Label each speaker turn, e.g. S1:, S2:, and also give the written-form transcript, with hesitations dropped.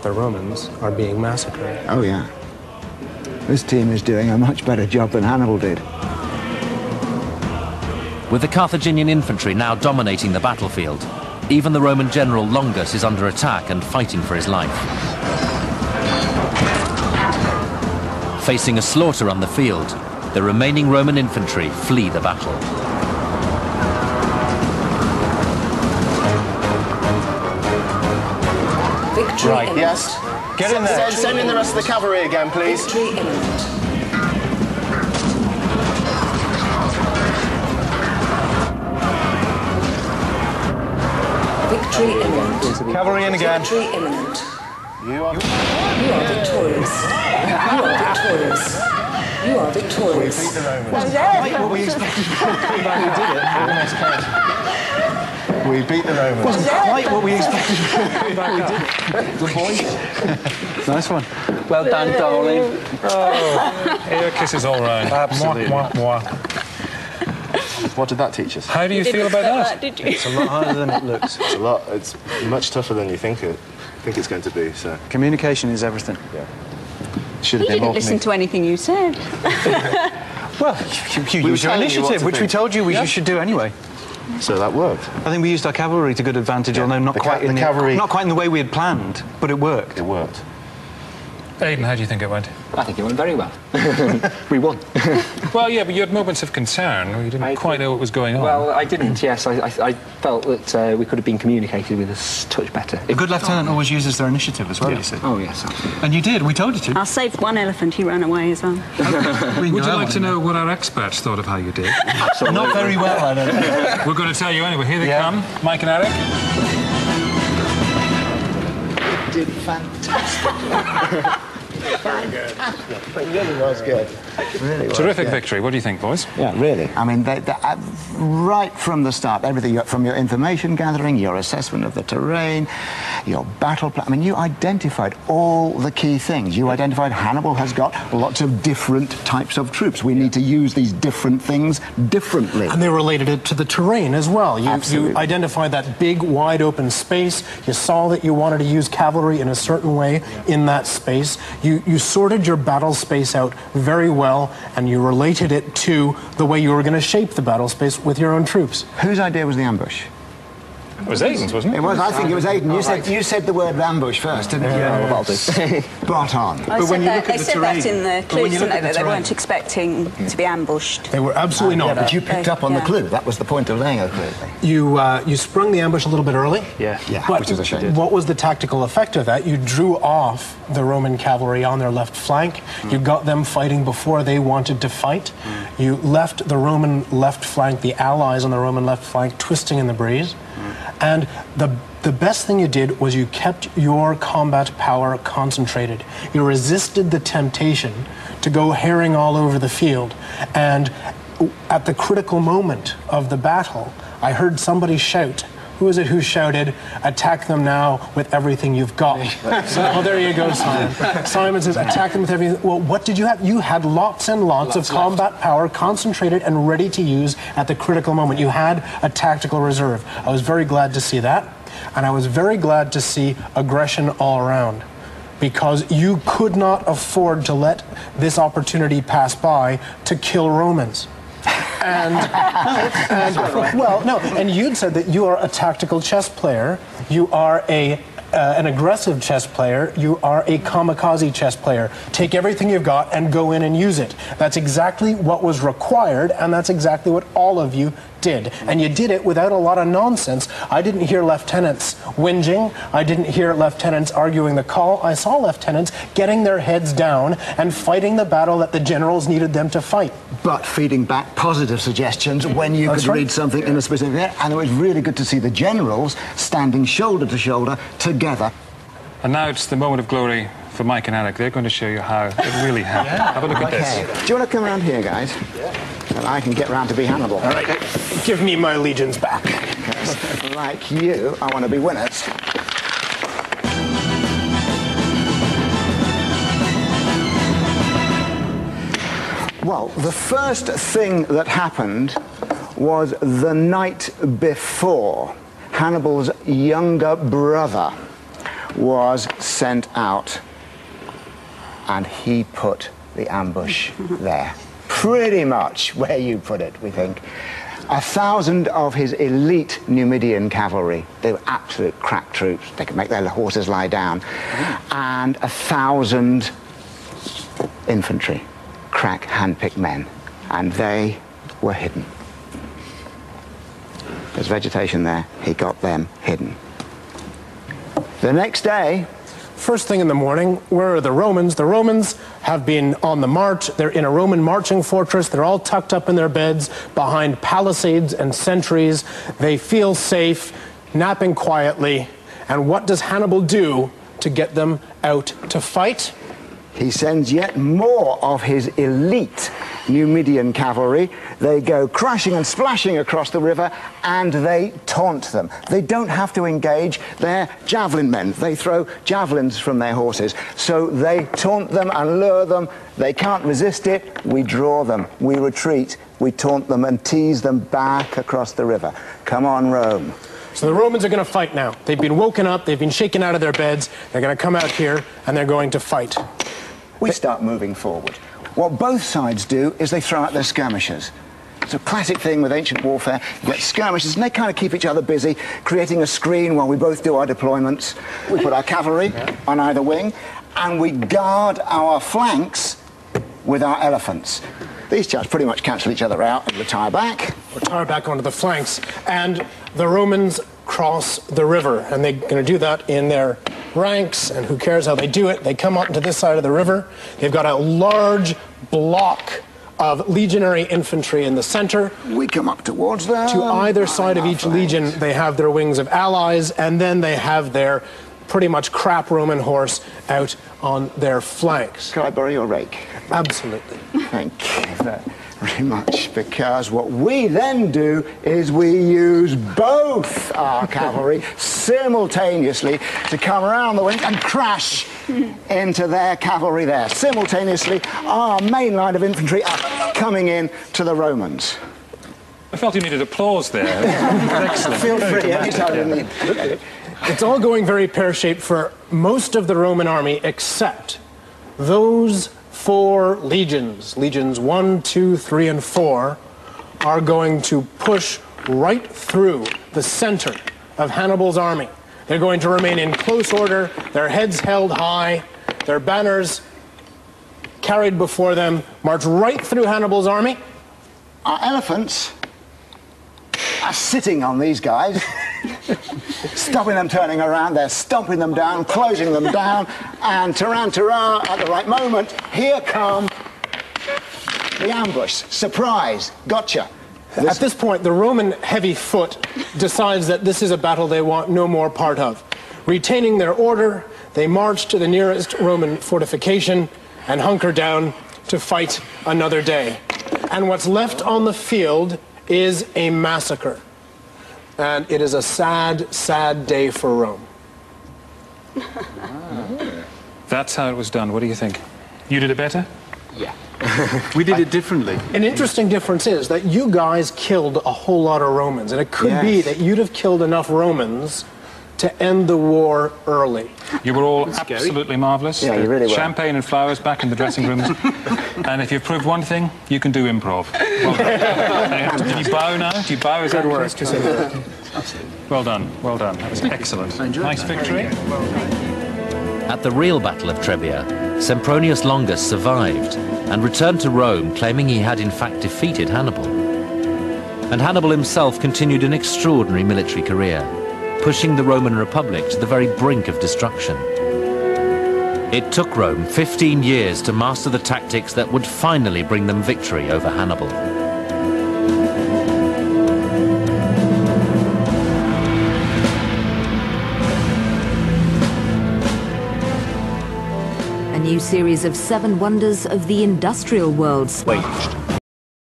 S1: the Romans are being massacred.
S2: Oh, yeah. This team is doing a much better job than Hannibal did.
S3: With the Carthaginian infantry now dominating the battlefield, even the Roman general Longus is under attack and fighting for his life. Facing a slaughter on the field, the remaining Roman infantry flee the battle.
S4: Victory
S5: right,
S4: imminent.
S5: yes. Get in there. Send in the rest of the cavalry again, please.
S4: Victory imminent. Victory imminent.
S5: Cavalry in again.
S4: Victory imminent.
S5: You are
S4: victorious. You are victorious. You are victorious.
S5: We beat the Romans.
S6: What were you expecting?
S5: We beat the Romans.
S6: Wasn't quite what we expected. Good boy. Nice one. Well done, darling.
S7: Oh, ear kisses all round.
S6: Absolutely.
S7: Mwah, mwah, mwah.
S5: What did that teach us?
S7: How do you feel about that?
S8: Did you?
S6: It's a lot harder than it looks.
S5: It's a lot. It's much tougher than you think it's going to be. So
S6: Communication is everything.
S5: yeah.
S8: You
S5: Should have been
S8: didn't
S5: more
S8: listen to anything you said.
S6: Well, you
S5: were
S6: used your
S5: telling you what
S6: initiative,
S5: to
S6: which we
S5: think.
S6: told you you should do anyway.
S5: So that worked.
S6: I think we used our cavalry to good advantage, although not
S5: The
S6: quite in
S5: cavalry-
S6: not quite in the way we had planned, but it worked.
S5: It worked.
S7: Aidan, how do you think it went?
S9: I think it went very well. We won.
S7: Well, yeah, but you had moments of concern. You didn't quite know what was going on.
S9: Well, I didn't, yes. I felt that we could have been communicated with a touch better.
S6: A good lieutenant always uses their initiative as well,
S9: Yeah.
S6: you see.
S9: Oh, yes.
S6: And you did, we told you to.
S8: I saved one elephant, he ran away as well.
S7: Would you like to know what our experts thought of how you did?
S6: Not very well, I don't know.
S7: We're going to tell you anyway. Here they come, Mike and Eric.
S2: Did fantastic. It really was good. Really was
S7: Terrific
S2: good.
S7: victory. What do you think, boys?
S2: Yeah, really. I mean, right from the start, everything from your information gathering, your assessment of the terrain, your battle plan. I mean, you identified all the key things. You identified Hannibal has got lots of different types of troops. We need to use these different things differently.
S1: And they related it to the terrain as well. You
S2: Absolutely.
S1: identified that big, wide open space. You saw that you wanted to use cavalry in a certain way in that space. You sorted your battle space out very well, and you related it to the way you were going to shape the battle space with your own troops.
S2: Whose idea was the ambush?
S7: It was Aidan's, wasn't it?
S2: It was. I think it was Aidan. You said the word ambush first, didn't you?
S9: That'll do.
S2: Spot on.
S8: They said that in the clues, didn't they, that they weren't expecting to be ambushed.
S1: They were absolutely not.
S2: But you picked up on the clue. That was the point of laying a clue.
S1: You sprung the ambush a little bit early.
S9: Yeah.
S2: Yeah,
S1: But
S2: which is a shame.
S1: what was the tactical effect of that? You drew off the Roman cavalry on their left flank. You got them fighting before they wanted to fight. You left the Roman left flank, the allies on the Roman left flank, twisting in the breeze. And the best thing you did was you kept your combat power concentrated. You resisted the temptation to go herring all over the field. And at the critical moment of the battle, I heard somebody shout. Who is it who shouted, "Attack them now with everything you've got"? Oh, there you go, Simon. Simon says, "Attack them with everything." Well, what did you have? You had lots and lots of combat power concentrated and ready to use at the critical moment. You had a tactical reserve. I was very glad to see that. And I was very glad to see aggression all around, because you could not afford to let this opportunity pass by to kill Romans. And you'd said that you are a tactical chess player. You are an aggressive chess player. You are a kamikaze chess player. Take everything you've got and go in and use it. That's exactly what was required, and that's exactly what all of you did. And you did it without a lot of nonsense. I didn't hear lieutenants whinging. I didn't hear lieutenants arguing the call. I saw lieutenants getting their heads down and fighting the battle that the generals needed them to fight.
S2: But feeding back positive suggestions when you could read something in a specific area. And it was really good to see the generals standing shoulder to shoulder together.
S7: And now it's the moment of glory for Mike and Eric. They're going to show you how it really happened. Have a look at this.
S2: Do you want to come around here, guys? And I can get round to be Hannibal.
S1: All right, give me my legions back.
S2: Like you, I want to be winners. Well, the first thing that happened was the night before. Hannibal's younger brother was sent out, and he put the ambush there. Pretty much where you put it, we think. 1,000 of his elite Numidian cavalry, they were absolute crack troops, they could make their horses lie down, and 1,000 infantry, crack hand-picked men, and they were hidden. There's vegetation there, he got them hidden. The next day,
S1: first thing in the morning, where are the Romans? The Romans have been on the march. They're in a Roman marching fortress. They're all tucked up in their beds behind palisades and sentries. They feel safe, napping quietly. And what does Hannibal do to get them out to fight?
S2: he sends yet more of his elite Numidian cavalry. They go crashing and splashing across the river, and they taunt them. They don't have to engage. They're javelin men. They throw javelins from their horses. So they taunt them and lure them. They can't resist it. We draw them. We retreat. We taunt them and tease them back across the river. Come on, Rome.
S1: So the Romans are going to fight now. They've been woken up. They've been shaken out of their beds. They're going to come out here, and they're going to fight.
S2: We start moving forward. What both sides do is they throw out their skirmishers. It's a classic thing with ancient warfare. You get skirmishers, and they kind of keep each other busy, creating a screen while we both do our deployments. We put our cavalry on either wing, and we guard our flanks with our elephants. These chaps pretty much cancel each other out and retire back.
S1: Retire back onto the flanks. And the Romans cross the river, and they're going to do that in their ranks, and who cares how they do it. They come up to this side of the river. They've got a large block of legionary infantry in the center.
S2: We come up towards them.
S1: To either side of each legion, they have their wings of allies, and then they have their pretty much crap Roman horse out on their flanks.
S2: Can I borrow your rake?
S1: Absolutely.
S2: Thank you very much, because what we then do is we use both our cavalry simultaneously to come around the wing and crash into their cavalry there. Simultaneously, our main line of infantry are coming in to the Romans.
S7: I felt you needed applause there. Excellent.
S2: Feel free anytime you need.
S1: It's all going very pear-shaped for most of the Roman army, except those 4 legions, legions 1, 2, 3, and 4, are going to push right through the center of Hannibal's army. They're going to remain in close order, their heads held high, their banners carried before them, march right through Hannibal's army.
S2: Our elephants are sitting on these guys, stopping them turning around. They're stomping them down, closing them down, and tarantara, at the right moment, here come the ambush. Surprise, gotcha.
S1: At this point, the Roman heavy foot decides that this is a battle they want no more part of. Retaining their order, they march to the nearest Roman fortification and hunker down to fight another day. And what's left on the field is a massacre. And it is a sad, sad day for Rome.
S7: That's how it was done. What do you think? You did it better?
S6: Yeah. We did it differently.
S1: An interesting difference is that you guys killed a whole lot of Romans, and it could be that you'd have killed enough Romans to end the war early.
S7: You were all absolutely marvellous.
S2: Yeah, you really were.
S7: Champagne and flowers back in the dressing rooms. And if you've proved one thing, you can do improv. Well done. Do you bow now? Do you bow? Is that worse? Well done. Well done. That was excellent. Nice victory.
S3: At the real Battle of Trebbia, Sempronius Longus survived and returned to Rome, claiming he had in fact defeated Hannibal. And Hannibal himself continued an extraordinary military career, pushing the Roman Republic to the very brink of destruction. It took Rome 15 years to master the tactics that would finally bring them victory over Hannibal.
S10: A new series of 7 wonders of the industrial world waged